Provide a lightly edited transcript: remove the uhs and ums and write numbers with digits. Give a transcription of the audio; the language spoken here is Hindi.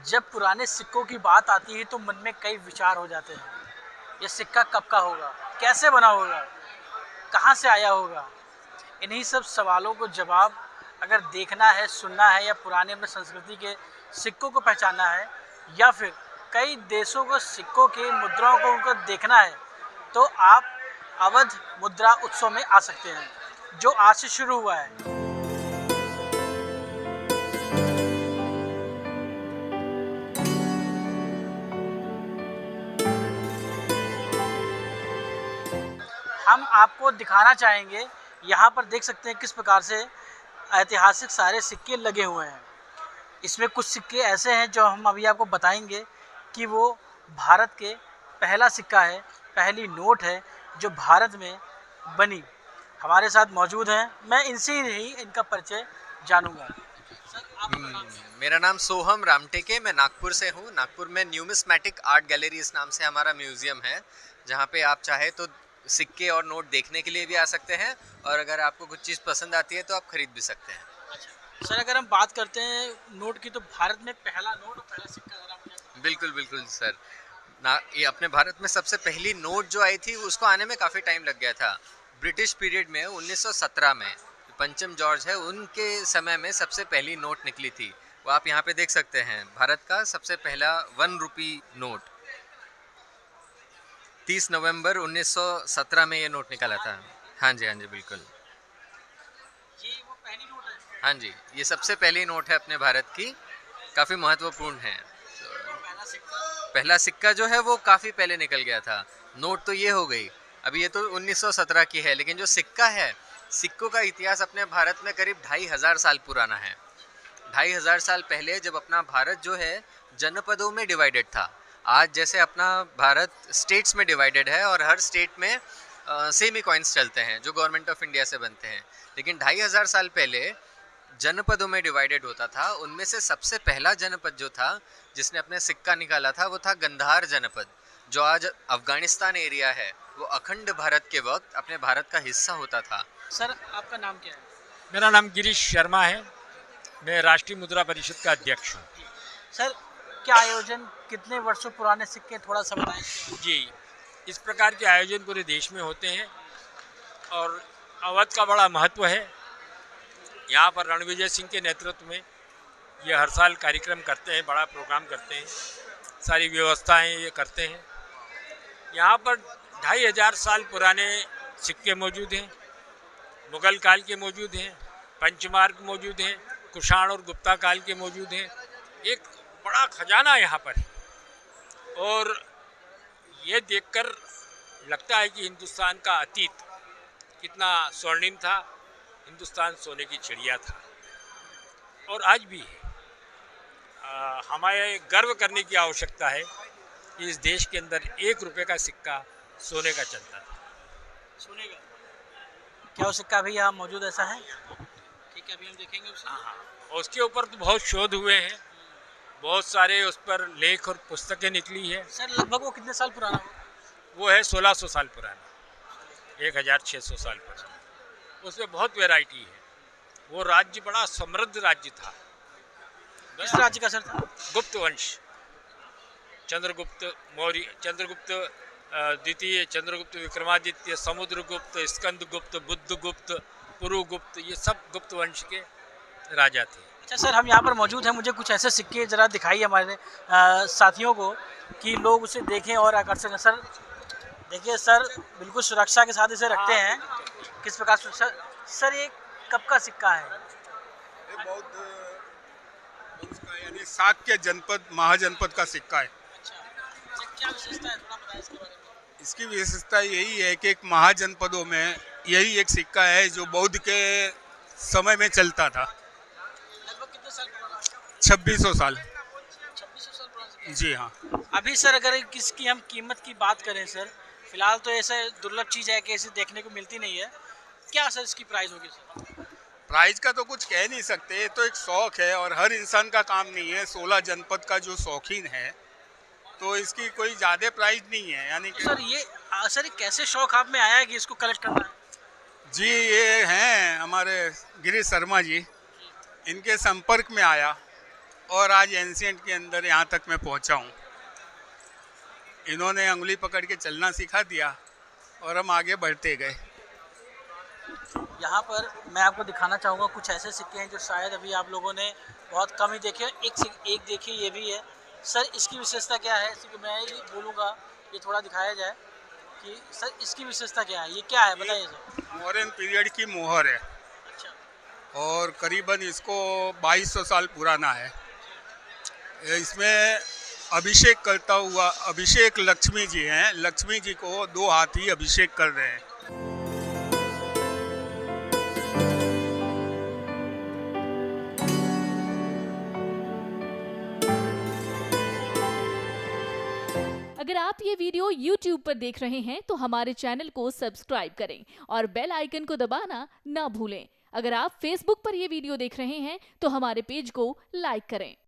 जब पुराने सिक्कों की बात आती है तो मन में कई विचार हो जाते हैं। ये सिक्का कब का होगा, कैसे बना होगा, कहाँ से आया होगा। इन्हीं सब सवालों को जवाब अगर देखना है, सुनना है या पुराने अपने संस्कृति के सिक्कों को पहचानना है या फिर कई देशों को सिक्कों के मुद्राओं को उनको देखना है तो आप अवध मुद्रा उत्सव में आ सकते हैं जो आज से शुरू हुआ है। हम आपको दिखाना चाहेंगे, यहाँ पर देख सकते हैं किस प्रकार से ऐतिहासिक सारे सिक्के लगे हुए हैं। इसमें कुछ सिक्के ऐसे हैं जो हम अभी आपको बताएंगे कि वो भारत के पहला सिक्का है, पहली नोट है जो भारत में बनी। हमारे साथ मौजूद हैं, मैं इनसे ही इनका परिचय जानूंगा। मेरा नाम सोहम रामटेके, मैं नागपुर से हूँ। नागपुर में न्यूमिस्मैटिक आर्ट गैलरी इस नाम से हमारा म्यूज़ियम है, जहाँ पे आप चाहे तो सिक्के और नोट देखने के लिए भी आ सकते हैं और अगर आपको कुछ चीज़ पसंद आती है तो आप खरीद भी सकते हैं। अच्छा सर, अगर हम बात करते हैं नोट की तो भारत में पहला नोट और पहला सिक्का अगर आप बिल्कुल बिल्कुल सर। ये अपने भारत में सबसे पहली नोट जो आई थी उसको आने में काफ़ी टाइम लग गया था। ब्रिटिश पीरियड में 1917 में पंचम जॉर्ज है, उनके समय में सबसे पहली नोट निकली थी। वो आप यहाँ पे देख सकते हैं, भारत का सबसे पहला 1 रुपी नोट 30 नवंबर 1917 में ये नोट निकाला था। हाँ जी बिल्कुल। ये वो पहली नोट है। हाँ जी, ये सबसे पहली नोट है अपने भारत की, काफ़ी महत्वपूर्ण है। पहला सिक्का जो है वो काफ़ी पहले निकल गया था। नोट तो ये हो गई, अभी ये तो 1917 की है, लेकिन जो सिक्का है, सिक्कों का इतिहास अपने भारत में करीब 2500 साल पुराना है। 2500 साल पहले जब अपना भारत जो है जनपदों में डिवाइडेड था, आज जैसे अपना भारत स्टेट्स में डिवाइडेड है और हर स्टेट में सेमी कॉइन्स चलते हैं जो गवर्नमेंट ऑफ इंडिया से बनते हैं, लेकिन 2500 साल पहले जनपदों में डिवाइडेड होता था। उनमें से सबसे पहला जनपद जो था जिसने अपने सिक्का निकाला था वो था गंधार जनपद, जो आज अफगानिस्तान एरिया है। वो अखंड भारत के वक्त अपने भारत का हिस्सा होता था। सर आपका नाम क्या है? मेरा नाम गिरीश शर्मा है, मैं राष्ट्रीय मुद्रा परिषद का अध्यक्ष हूँ। सर क्या आयोजन, कितने वर्षों पुराने सिक्के, थोड़ा सा बताएं। जी, इस प्रकार के आयोजन पूरे देश में होते हैं और अवध का बड़ा महत्व है। यहाँ पर रणविजय सिंह के नेतृत्व में ये हर साल कार्यक्रम करते हैं, बड़ा प्रोग्राम करते हैं, सारी व्यवस्थाएं ये करते हैं। यहाँ पर 2500 साल पुराने सिक्के मौजूद हैं, मुगल काल के मौजूद हैं, पंचमार्क मौजूद हैं, कुषाण और गुप्ता काल के मौजूद हैं। एक बड़ा खजाना यहाँ पर है और ये देखकर लगता है कि हिंदुस्तान का अतीत कितना स्वर्णिम था। हिंदुस्तान सोने की चिड़िया था और आज भी है। हमें गर्व करने की आवश्यकता है कि इस देश के अंदर 1 रुपये का सिक्का सोने का चलता था। सोने का क्या वो सिक्का अभी यहाँ मौजूद ऐसा है? ठीक है, अभी हम देखेंगे उसे। हाँ, उसके ऊपर तो बहुत शोध हुए हैं, बहुत सारे उस पर लेख और पुस्तकें निकली है। सर लगभग वो कितने साल पुराना होगा? वो है 1600 साल पुराना, 1600 साल पुराना। उसमें बहुत वैरायटी है। वो राज्य बड़ा समृद्ध राज्य था। किस राज्य का सर था? गुप्त वंश, चंद्रगुप्त मौर्य, चंद्रगुप्त द्वितीय, चंद्रगुप्त विक्रमादित्य, समुद्रगुप्त, स्कंदगुप्त, बुद्धगुप्त, पुरुगुप्त, ये सब गुप्त वंश के राजा थे। अच्छा सर, हम यहाँ पर मौजूद हैं, मुझे कुछ ऐसे सिक्के ज़रा दिखाइए हमारे साथियों को कि लोग उसे देखें और आकर्षक हैं। सर देखिए सर, बिल्कुल सुरक्षा के साथ इसे रखते हैं। किस प्रकार सुरक्षा? सर ये कब का सिक्का है? ये बौद्ध वंश का यानी शाक्य जनपद महाजनपद का सिक्का है। अच्छा, क्या विशेषता है, थोड़ा बताएं इसके बारे में। इसकी विशेषता यही है कि एक महाजनपदों में यही एक सिक्का है जो बौद्ध के समय में चलता था। लगभग कितने साल पुराना? 2600 साल। 2600 साल पुराना सिक्का है। जी हाँ। अभी सर अगर किसकी हम कीमत की बात करें सर, फिलहाल तो ऐसे दुर्लभ चीज़ है कि ऐसे देखने को मिलती नहीं है। क्या सर इसकी प्राइस होगी सर? प्राइस का तो कुछ कह नहीं सकते, ये तो एक शौक है और हर इंसान का काम नहीं है। 16 जनपद का जो शौकीन है तो इसकी कोई ज़्यादा प्राइस नहीं है। यानी कि सर ये सर कैसे शौक आप में आया है कि इसको कलेक्ट करना है? जी, ये हैं हमारे गिरीश शर्मा जी, इनके संपर्क में आया और आज एंशिएंट के अंदर यहाँ तक मैं पहुँचा हूँ। इन्होंने अंगुली पकड़ के चलना सिखा दिया और हम आगे बढ़ते गए। यहाँ पर मैं आपको दिखाना चाहूँगा कुछ ऐसे सिक्के हैं जो शायद अभी आप लोगों ने बहुत कम ही देखे। एक देखिए ये भी है सर, इसकी विशेषता क्या है? इसी को मैं ही बोलूँगा, ये थोड़ा दिखाया जाए कि सर इसकी विशेषता क्या है, ये क्या है बताइए सर। मॉडर्न पीरियड की मोहर है अच्छा। और करीबन इसको 2200 साल पुराना है। इसमें अभिषेक करता हुआ अभिषेक लक्ष्मी जी हैं, लक्ष्मी जी को 2 हाथी अभिषेक कर रहे हैं। अगर आप ये वीडियो YouTube पर देख रहे हैं तो हमारे चैनल को सब्सक्राइब करें और बेल आइकन को दबाना ना भूलें। अगर आप Facebook पर ये वीडियो देख रहे हैं तो हमारे पेज को लाइक करें।